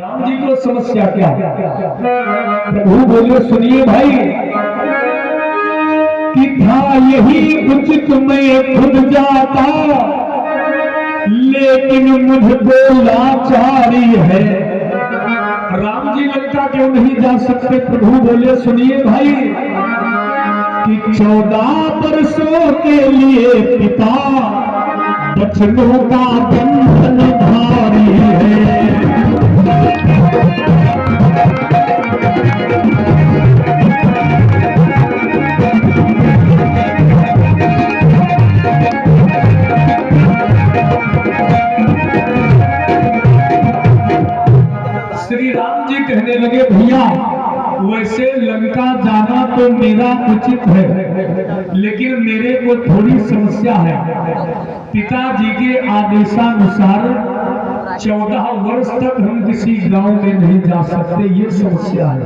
राम जी को समस्या क्या? प्रभु बोले सुनिए भाई कि था यही उचित मैं खुद जाता, लेकिन मुझको लाचारी है। राम जी लंका क्यों नहीं जा सकते? प्रभु बोले सुनिए भाई कि 14 वर्षों के लिए पिता बचनों का बंधन भारी है। श्री राम जी कहने लगे भैया वैसे लंका जाना तो मेरा उचित है, लेकिन मेरे को थोड़ी समस्या है। पिताजी के आदेशानुसार 14 वर्ष तक हम किसी गांव में नहीं जा सकते, ये समस्या है।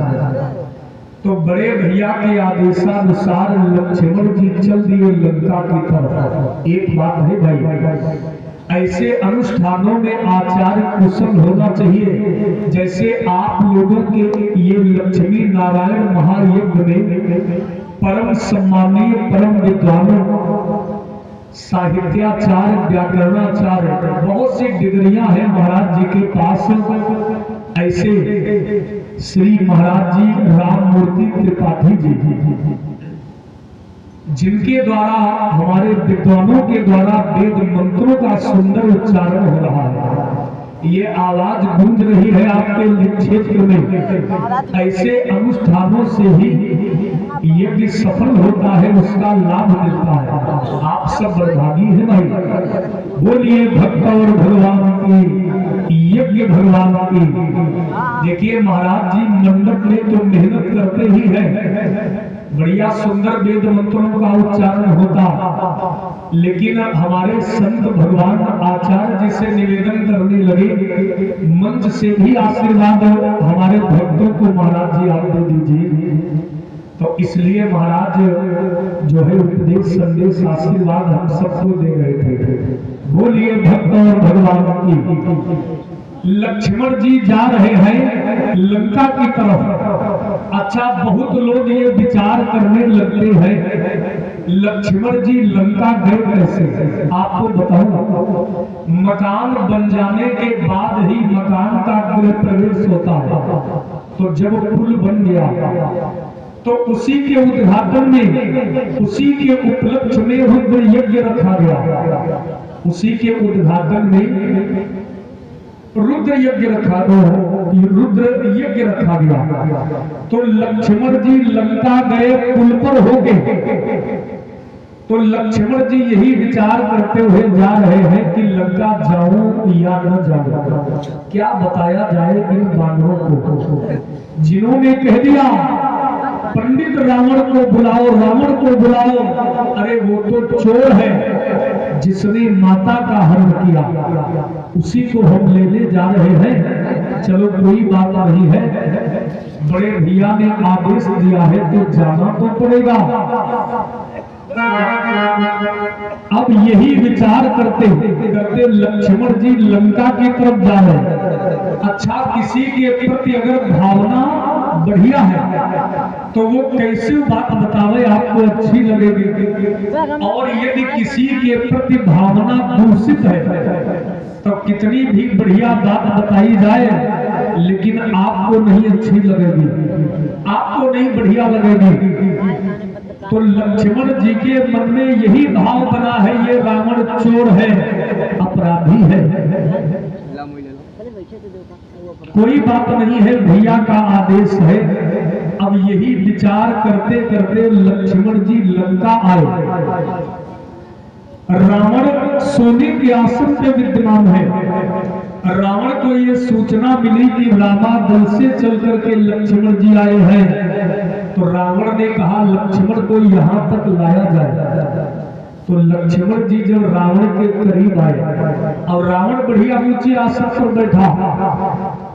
तो बड़े भैया के आदेशानुसार लक्ष्मण जी चल दिए लंका की तरफ। एक बात है भाई, ऐसे अनुष्ठानों में आचार्य कुशल होना चाहिए। जैसे आप लोगों के ये लक्ष्मी नारायण महायज्ञ में परम सम्मानीय परम विद्वानों, साहित्याचार्य, व्याकरणाचार्य, बहुत सी डिग्रियां हैं महाराज जी के पास। ऐसे श्री महाराज जी राम मूर्ति त्रिपाठी जी जिनके द्वारा हमारे विद्वानों के द्वारा वेद मंत्रों का सुंदर उच्चारण हो रहा है, ये आवाज गूंज रही है आपके क्षेत्र में। ऐसे अनुष्ठानों से ही यज्ञ सफल होता है, उसका लाभ मिलता है। आप सब बर्भागी हैं भाई। बोलिए भक्त और भगवान की, यज्ञ भगवान की। देखिए महाराज जी मंडप में तो मेहनत करते ही है, बढ़िया सुंदर वेद मंत्रों का उच्चारण होता, लेकिन हमारे संत भगवान आचार्य जी से निवेदन करने लगे मंच से भी आशीर्वाद हमारे भक्तों को महाराज जी आप दे दीजिए। तो इसलिए महाराज जो है उपदेश संदेश आशीर्वाद हम सबको दे रहे थे। बोलिए भक्त और भगवान की। लक्ष्मण जी जा रहे हैं लंका की तरफ। अच्छा, बहुत लोग ये विचार करने लगते हैं लक्ष्मण जी लंका गए कैसे? आपको बताऊं, मकान बन जाने के बाद ही मकान का गृह प्रवेश होता है। तो जब पुल बन गया तो उसी के उद्घाटन में, उसी के उपलक्ष्य में रुद्र यज्ञ रखा गया। उसी के उद्घाटन में रुद्र यज्ञ रखा गया। तो लक्ष्मण जी लंका गए पुल पर होके। तो लक्ष्मण जी यही विचार करते हुए जा रहे हैं कि लंका जाऊं या न जाऊं। क्या बताया जाए इन बानरों को, जिन्होंने कह दिया पंडित रावण को बुलाओ, रावण को बुलाओ। अरे वो तो चोर है जिसने माता का हरण किया, उसी को हम लेने जा रहे हैं। चलो कोई बात नहीं है, बड़े भैया ने आदेश दिया है तो जाना तो पड़ेगा। अब यही विचार करते करते लक्ष्मण जी लंका की तरफ जा रहे। अच्छा, किसी के प्रति अगर भावना बढ़िया है तो वो कैसे बात बतावे आपको अच्छी लगेगी, और यदि किसी के प्रति भावना दूषित है तो कितनी भी बढ़िया बात बताई जाए लेकिन आपको नहीं अच्छी लगेगी, आपको नहीं बढ़िया लगेगी। तो लक्ष्मण जी के मन में यही भाव बना है, ये रावण चोर है, अपराधी है। कोई बात नहीं है, भैया का आदेश है। अब यही विचार करते करते लक्ष्मण जी लंका आए। रावण सोने के आसन पे विद्यमान है। रावण को ये सूचना मिली कि रामा दल से चल करके लक्ष्मण जी आए हैं। तो रावण ने कहा लक्ष्मण को यहाँ तक लाया जाए। तो लक्ष्मण जी जब रावण के करीब आए और रावण बढ़िया ऊंचे आसन पर बैठा,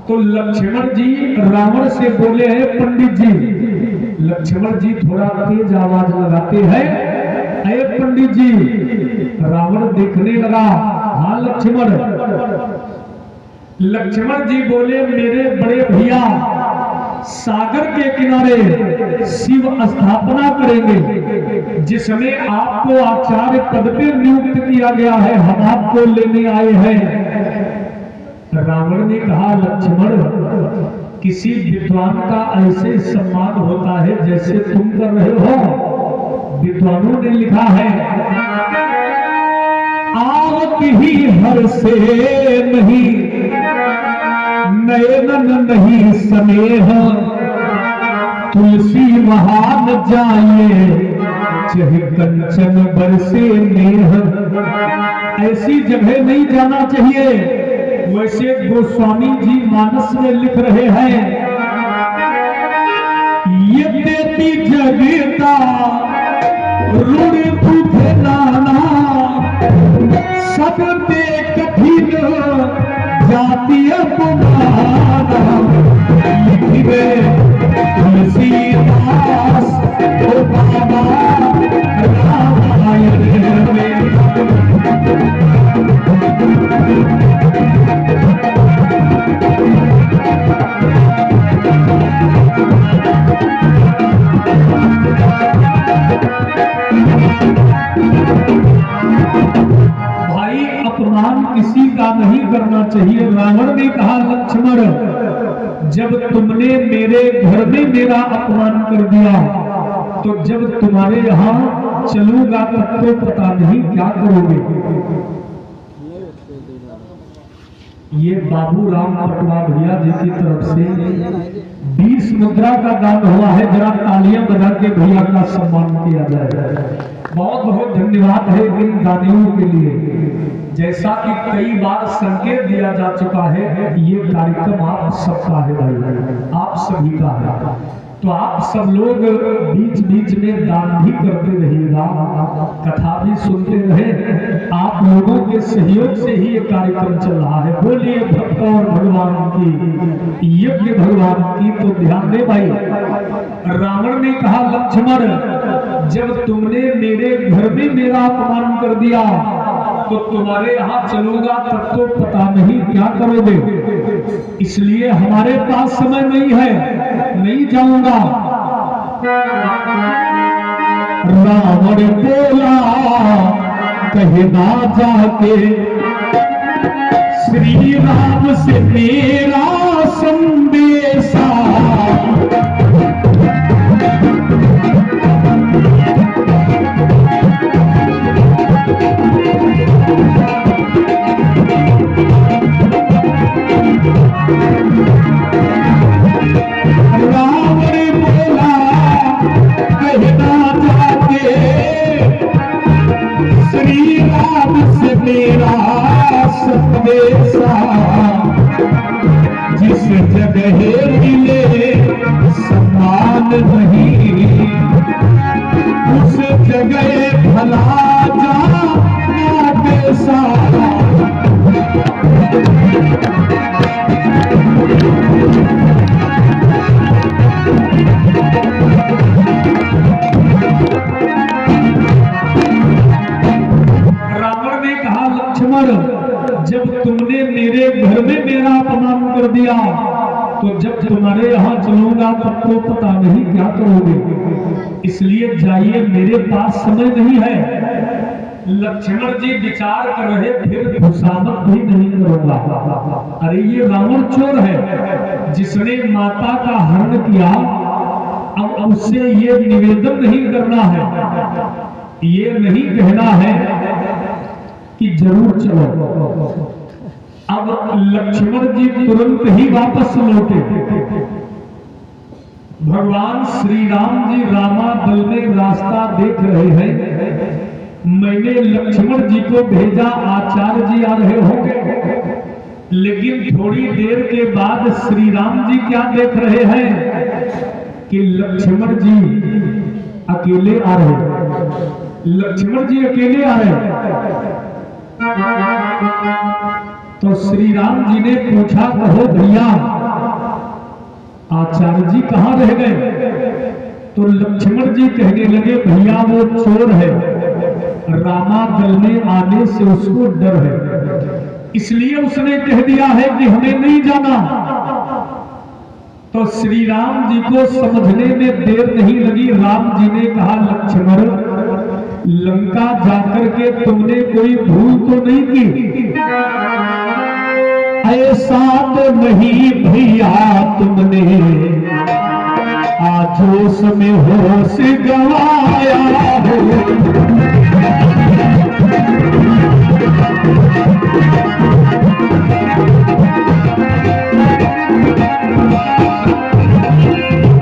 तो लक्ष्मण जी रावण से बोले हैं पंडित जी। लक्ष्मण जी थोड़ा तेज आवाज लगाते हैं, अरे पंडित जी। रावण देखने लगा, हाँ लक्ष्मण, लक्ष्मण जी बोले, मेरे बड़े भैया सागर के किनारे शिव स्थापना करेंगे, जिसमें आपको आचार्य पद पे नियुक्त किया गया है, हम आपको लेने आए हैं। रावण ने कहा, लक्ष्मण, किसी विद्वान का ऐसे सम्मान होता है जैसे तुम कर रहे हो। विद्वानों ने लिखा है, आवत ही हर से नहीं, नयन नहीं स्नेह, तुलसी महान जाए, चाहे कंचन बरसे नेह। ऐसी जगह नहीं जाना चाहिए। वैसे गोस्वामी जी मानस में लिख रहे हैं, ये देती जगता ऋण दुख नाना, सब ते कठिन जातीय पुराना, लिखिवे तुलसीदास ओ बाबा रामायण में। भाई, अपमान किसी का नहीं करना चाहिए। रावण ने कहा, लक्ष्मण, जब तुमने मेरे घर में मेरा अपमान कर दिया, तो जब तुम्हारे यहाँ चलूंगा तब तो पता नहीं क्या करोगे। ये बाबू राम पटवा भैया जी की तरफ से 20 मुद्रा का दान हुआ है। जरा तालियां बजा के भैया का सम्मान किया जाए। बहुत बहुत धन्यवाद है इन दानियों के लिए। जैसा कि कई बार संकेत दिया जा चुका है, ये कार्यक्रम आप सबका है भाई, आप सभी का है। तो आप सब लोग बीच बीच में दान भी करते रहिएगा, कथा भी सुनते रहे। आप लोगों के सहयोग से ही ये कार्यक्रम चल रहा है। बोलिए भक्त और भगवान की, यज्ञ भगवान की। तो ध्यान दे भाई, रावण ने कहा, लक्ष्मण, जब तुमने मेरे घर में मेरा अपमान कर दिया, तो तुम्हारे यहाँ चलूंगा तब तो पता नहीं क्या करोगे, इसलिए हमारे पास समय नहीं है, नहीं जाऊंगा। रावण बोला, कहना जाके श्री राम से मेरा संदेशा, रावण बोला, कहना जाके श्री राम से मेरा संदेशा, जिस जगह मिले सम्मान नहीं, उस जगह भला जाना पैसा। रावण ने कहा, लक्ष्मण, जब तुमने मेरे घर में मेरा अपमान कर दिया, तो जब तुम्हारे यहाँ चलूंगा तब तो पता नहीं क्या करोगे, इसलिए जाइए, मेरे पास समय नहीं है। लक्ष्मण जी विचार कर रहे, फिर खुशामद भी नहीं करूंगा। अरे ये रावण चोर है, जिसने माता का हरण किया। अब उससे ये निवेदन नहीं करना है, ये नहीं कहना है कि जरूर चलो। अब लक्ष्मण जी तुरंत ही वापस लौटे। भगवान श्री राम जी रामा दल में रास्ता देख रहे हैं। मैंने लक्ष्मण जी को भेजा, आचार्य जी आ रहे होंगे, लेकिन थोड़ी देर के बाद श्री राम जी क्या देख रहे हैं कि लक्ष्मण जी अकेले आ रहे। लक्ष्मण जी अकेले आ रहे। तो श्री राम जी ने पूछा, कहो भैया आचार्य जी कहाँ रह गए? तो लक्ष्मण जी कहने लगे, भैया वो चोर है, रामा दल में आने से उसको डर है। इसलिए उसने कह दिया है कि हमें नहीं जाना। तो श्री राम जी को समझने में देर नहीं लगी। राम जी ने कहा, लक्ष्मण, लंका जाकर के तुमने कोई भूल तो नहीं की? ऐसा तो नहीं भैया, तुमने आजोश में होश गवाया हो।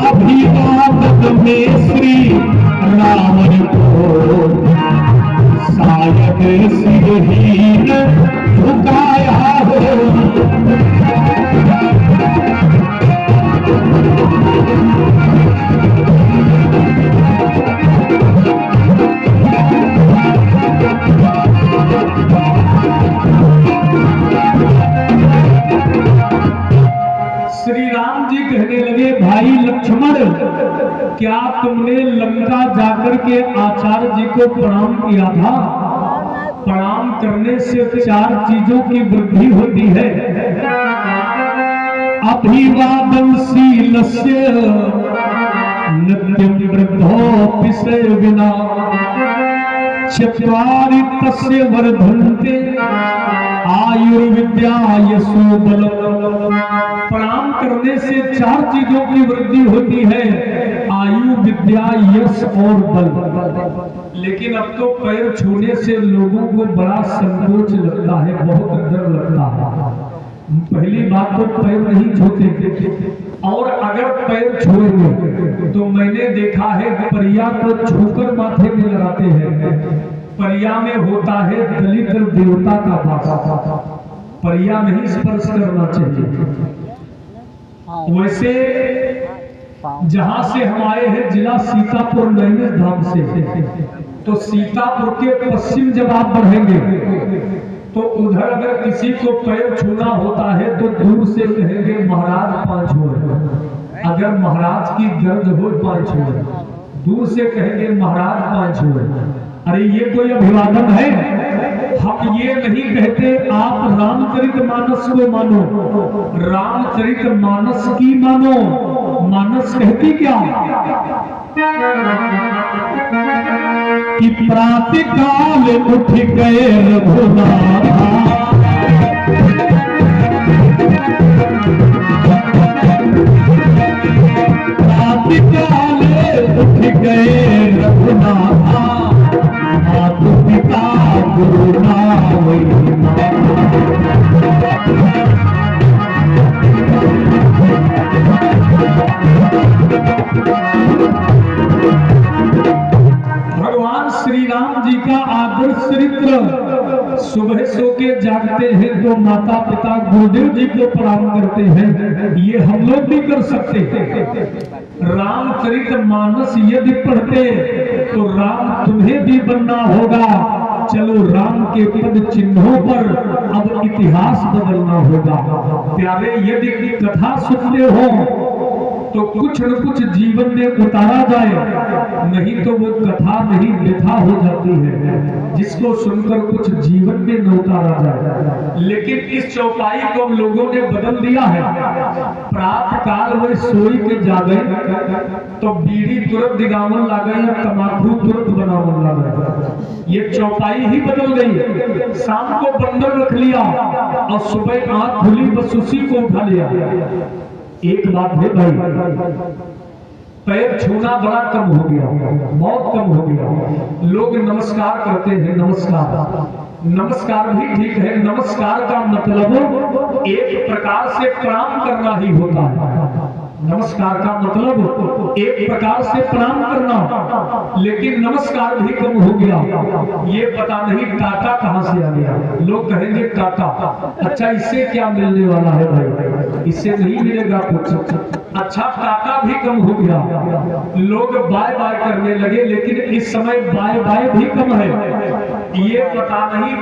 अभिवादन में श्री रावण को शायद सिरहीन झुकाया हो। श्री राम जी कहने लगे, भाई लक्ष्मण, क्या तुमने लंका जाकर के आचार्य जी को प्रणाम किया था? प्रणाम करने से 4 चीजों की वृद्धि होती है। अभिवादनशीलस्य नित्यं वृद्धोऽपि सेविना चत्वारि तस्य वर्धन्ते आयुर्विद्या यशोबलम्। प्रणाम करने से 4 चीजों की वृद्धि होती है, आयु, विद्या, यश और बल। लेकिन अब तो पैर छूने से लोगों को बड़ा संकोच लगता है, बहुत डर लगता है। पहली बात तो पैर नहीं छूते, और अगर पैर छूएंगे तो मैंने देखा है परिया को छूकर माथे में लगाते हैं। परिया में होता है दलित देवता का वास, परिया नहीं स्पर्श करना चाहिए। वैसे जहां से हम आए हैं, जिला सीतापुर नैमिष धाम से, तो सीतापुर के पश्चिम जब आप बढ़ेंगे तो उधर अगर किसी को पैर छूना होता है तो दूर से कहेंगे महाराज 5 छोड़। अगर महाराज की गर्ज हो 5 छोड़, दूर से कहेंगे महाराज 5 छोड़। अरे ये कोई अभिवादन है? हम ये नहीं कहते आप रामचरितमानस को मानो, रामचरितमानस की मानो। मानस कहती क्या कि प्रातःकाल उठ गए रघुनाथ, प्रातःकाल उठ गए रघुनाथ, मातु पिता गुरु भगवान श्री राम जी का आदर्श चरित्र। सुबह सो के जागते हैं तो माता पिता गुरुदेव जी को प्रणाम करते हैं, ये हम लोग भी कर सकते हैं। रामचरितमानस यदि पढ़ते तो राम तुम्हें भी बनना होगा। चलो राम के पद चिन्हों पर अब इतिहास बदलना होगा। प्यारे, यदि कथा सुनते हो तो कुछ न कुछ जीवन में उतारा जाए, नहीं तो वो कथा नहीं वृथा हो जाती है जिसको सुनकर कुछ जीवन में न उतारा जाए। लेकिन इस चौपाई को हम लोगों ने बदल दिया है। प्रातः काल में सोई के जागे तो बीड़ी तुरंत दिगावन लागे या तमाकू तुरंत बनावन लागे। ये चौपाई ही बदल गई। शाम को बंदर रख लिया और सुबह आंख खुली बस उसी को उठा लिया। एक बात है भाई, पैर छूना बड़ा कम हो गया, बहुत कम हो गया। लोग नमस्कार करते हैं, नमस्कार भी ठीक है। नमस्कार का मतलब एक प्रकार से प्रणाम करना ही होता है। नमस्कार का मतलब एक प्रकार से प्रणाम करना, लेकिन नमस्कार भी कम हो गया। ये पता नहीं टाटा कहां से आ गया। लोग कहेंगे टाटा, अच्छा इससे क्या मिलने वाला है भाई? इससे नहीं मिलेगा कुछ। अच्छा, टाटा भी कम हो गया। लोग बाय बाय करने लगे, लेकिन इस समय बाय बाय भी कम है। ये पता नहीं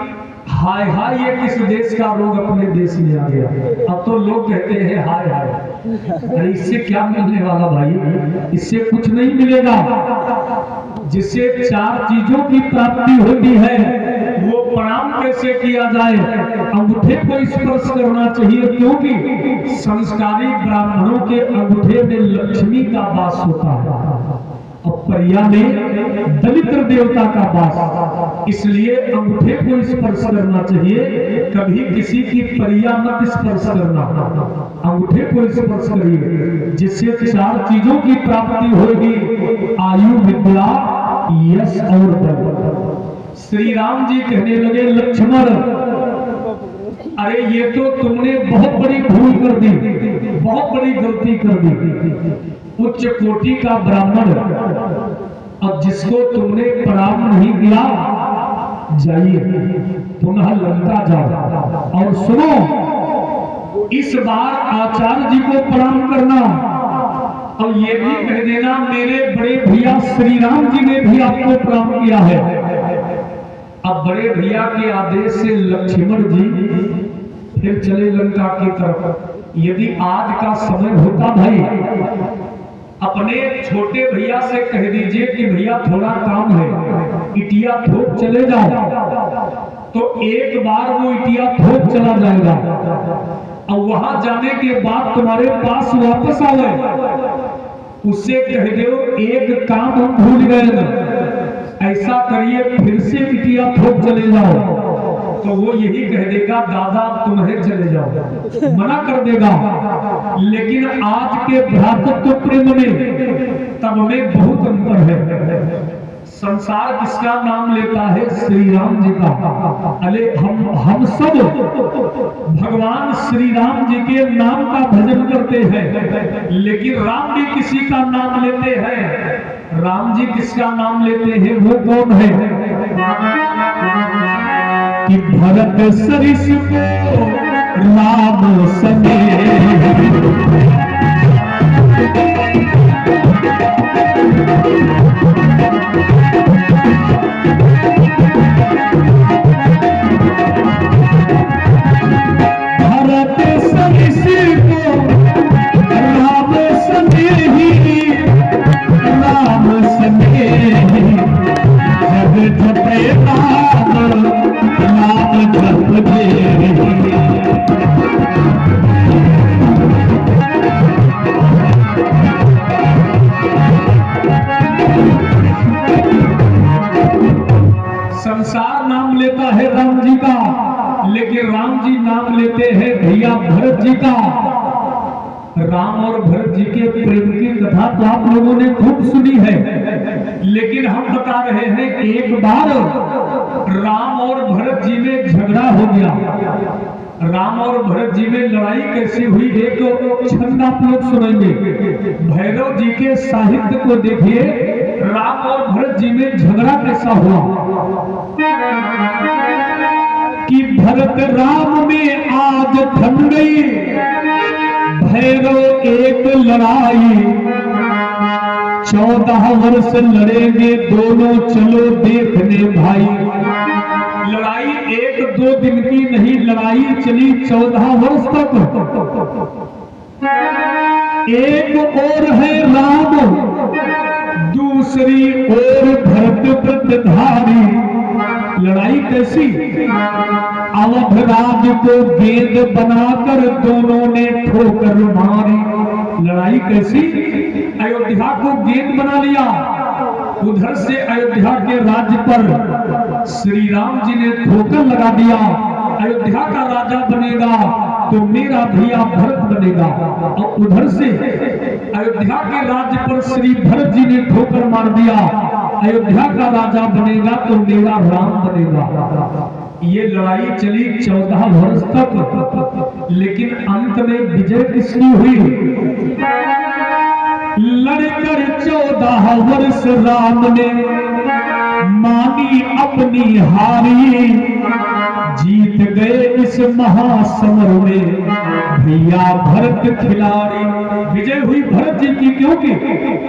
हाय हाय ये किस देश का रोग अपने देश में आ गया। अब तो लोग कहते हैं हाय हाय। अरे इससे क्या मिलने वाला भाई? इससे कुछ नहीं मिलेगा। जिससे 4 चीजों की प्राप्ति होती है वो प्रणाम कैसे किया जाए, अंगूठे को स्पर्श करना चाहिए, क्योंकि संस्कारी ब्राह्मणों के अंगूठे में लक्ष्मी का वास होता है और परिया में दरिद्र देवता का वास, इसलिए अंगूठे को स्पर्श करना चाहिए। कभी किसी की परिया मत स्पर्श करना, अंगूठे को स्पर्श करिए, जिससे 4 चीजों की प्राप्ति होगी, आयु, विद्या, यश और बल। श्री राम जी कहने लगे, लक्ष्मण अरे ये तो तुमने बहुत बड़ी भूल कर दी, बहुत बड़ी गलती कर दी। उच्च कोटि का ब्राह्मण, अब जिसको तुमने प्रणाम नहीं किया, जाइए पुनः लंका जाओ और सुनो, इस बार आचार्य जी को प्रणाम करना और ये भी कह देना मेरे बड़े भैया श्री राम जी ने भी आपको प्रणाम किया है। अब बड़े भैया के आदेश से लक्ष्मण जी फिर चले लंका की तरफ। यदि आज का समय होता भाई, अपने छोटे भैया से कह दीजिए कि भैया थोड़ा काम है, इटिया थोक चले जाओ, तो एक बार वो इटिया थोक चला जाएगा और वहां जाने के बाद तुम्हारे पास वापस आवे, उससे कह दो एक काम हम भूल गए ना, ऐसा करिए फिर से इटिया थोक चले जाओ, तो वो यही कह देगा दादा तुम्हें चले जाओ, मना कर देगा। लेकिन आज के भ्रातृत्व प्रेम में तब में बहुत अंतर है। संसार किसका नाम लेता है? श्री राम जी का। अरे हम सब भगवान श्री राम जी के नाम का भजन करते हैं, लेकिन राम जी किसी का नाम लेते हैं। राम जी किसका नाम लेते हैं? वो कौन है? कि भरत सरिस को राम सने, भरत सरिस को राम सने ही, राम सने जग जपे राम, राम जपे। संसार नाम लेता है राम जी का, लेकिन राम जी नाम लेते हैं भैया भरत जी का। राम और भरत जी के प्रेम की कथा तो आप लोगों ने खूब सुनी है, लेकिन हम बता रहे हैं एक बार राम और भरत जी में झगड़ा हो गया। राम और भरत जी में लड़ाई कैसी हुई, एक छंद आप लोग सुनेंगे। भैरव जी के साहित्य को देखिए, राम और भरत जी में झगड़ा कैसा हुआ कि भरत राम में आज थम गई, भैरव एक लड़ाई, 14 वर्ष लड़ेंगे दोनों, चलो देखने भाई। लड़ाई 1-2 दिन की नहीं, लड़ाई चली 14 वर्ष तक। एक और है राम, दूसरी ओर भरत व्रतधारी। लड़ाई कैसी? अवध राज को गेंद बनाकर दोनों ने ठोकर मारी। लड़ाई कैसी? अयोध्या को गेंद बना लिया, उधर से अयोध्या के राज्य पर श्री राम जी ने ठोकर लगा दिया। अयोध्या का राजा बनेगा तो मेरा भैया भरत बनेगा, और उधर से अयोध्या के राज्य पर श्री भरत जी ने ठोकर मार दिया। अयोध्या का राजा बनेगा तो मेरा राम बनेगा। ये लड़ाई चली 14 वर्ष तक, लेकिन अंत में विजय किसकी हुई? लड़कर 14 वर्ष राम ने मानी अपनी हारी, जीत गए इस महासमर में भैया भरत खिलाड़ी। विजय हुई भरत जी की, क्योंकि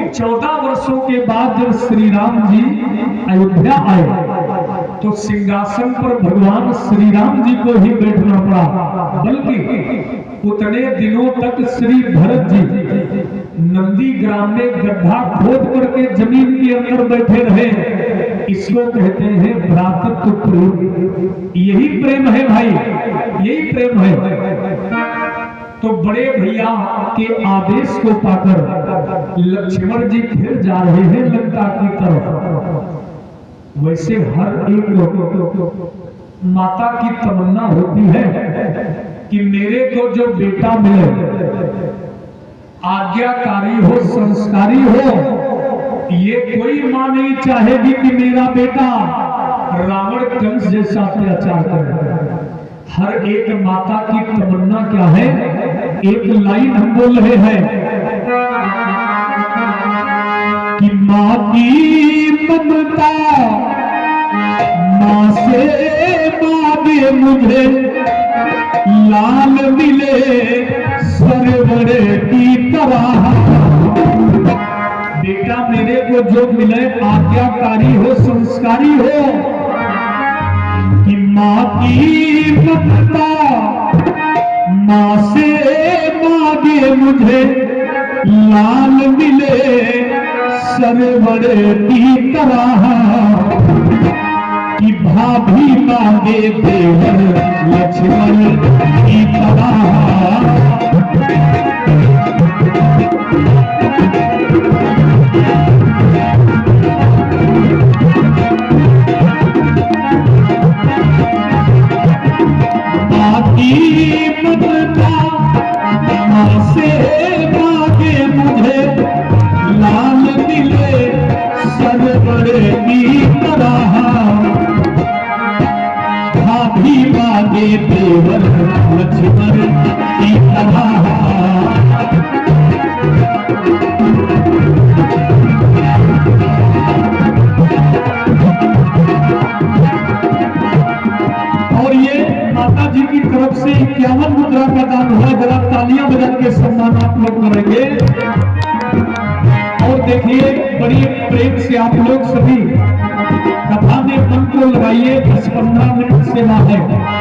14 वर्षों के बाद जब श्री राम जी अयोध्या आए तो सिंहासन पर भगवान श्री राम जी को ही बैठना पड़ा, बल्कि उतने दिनों तक श्री भरत जी नंदी ग्राम में गड्ढा खोद करके जमीन के अंदर बैठे रहे। इसको कहते हैं भ्रातृत्व प्रेम। यही प्रेम है भाई, यही प्रेम है। तो बड़े भैया के आदेश को पाकर लक्ष्मण जी फिर जा रहे हैं लंका की तरफ। वैसे हर एक माता की तमन्ना होती है कि मेरे को जो बेटा मिले आज्ञाकारी हो, संस्कारी हो। ये कोई मां नहीं चाहेगी कि मेरा बेटा रावण कंस जैसा अत्याचार करे। हर एक माता की तमन्ना क्या है? एक लाइन हम बोल रहे हैं कि मां की ममता मां से मांगे मुझे, लाल मिले सरवर की तरह। बेटा मेरे को जो मिले आज्ञाकारी हो, संस्कारी हो। कि मां की ममता मां से मांगे मुझे, लाल मिले सरवर की तरह। कि भाभी मांगे देवर लक्ष्मण की तरह। देवर लक्ष्मण की तरह। और ये माता जी की तरफ से 51 मुद्रा का दान हुआ। जरा तालियां बजा के सम्मान आप लोग करेंगे। और देखिए बड़ी प्रेम से आप लोग सभी कथा में मन को लगाइए। 10-15 मिनट सेवा है।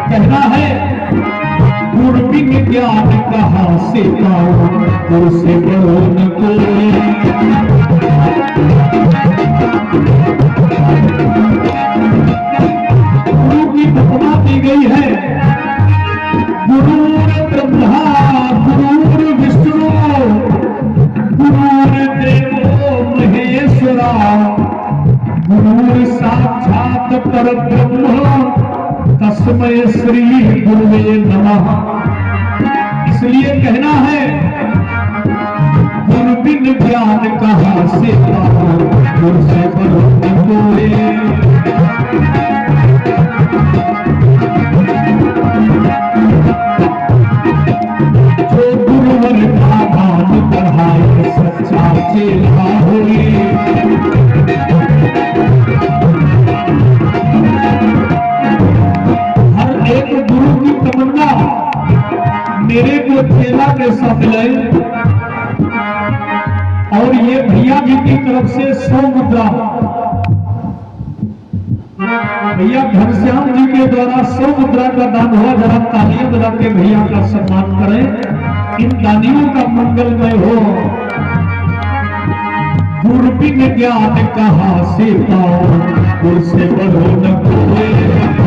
कहना है गुरबिन ज्ञान कहाँ से पाऊं, गुरु से बड़ो न कोई। गुरु की उपमा दी गई है। गुरुर ब्रह्मा गुरुर विष्णु गुरुर देवो महेश्वरा, गुरुर साक्षात परब्रह्म तस्मै श्री गुरुवे नमः। इसलिए कहना है गुरु बिन ज्ञान कहाँ से पाऊं, गुरु से बड़ो न कोई। जो गुरुवर का दान बढ़ाए सच्चा चेला होए। एक गुरु की तमन्ना मेरे को चेला कैसा मिले। और ये भैया जी की तरफ से 100 मुद्रा भैया घनश्याम जी के द्वारा 100 मुद्रा का दान हुआ। जरा तालियां बजा के भैया का सम्मान करें। इन दानियों का मंगलमय हो। गुरु बिन ज्ञान कहाँ से पाऊं, गुरु से बड़ो न कोई।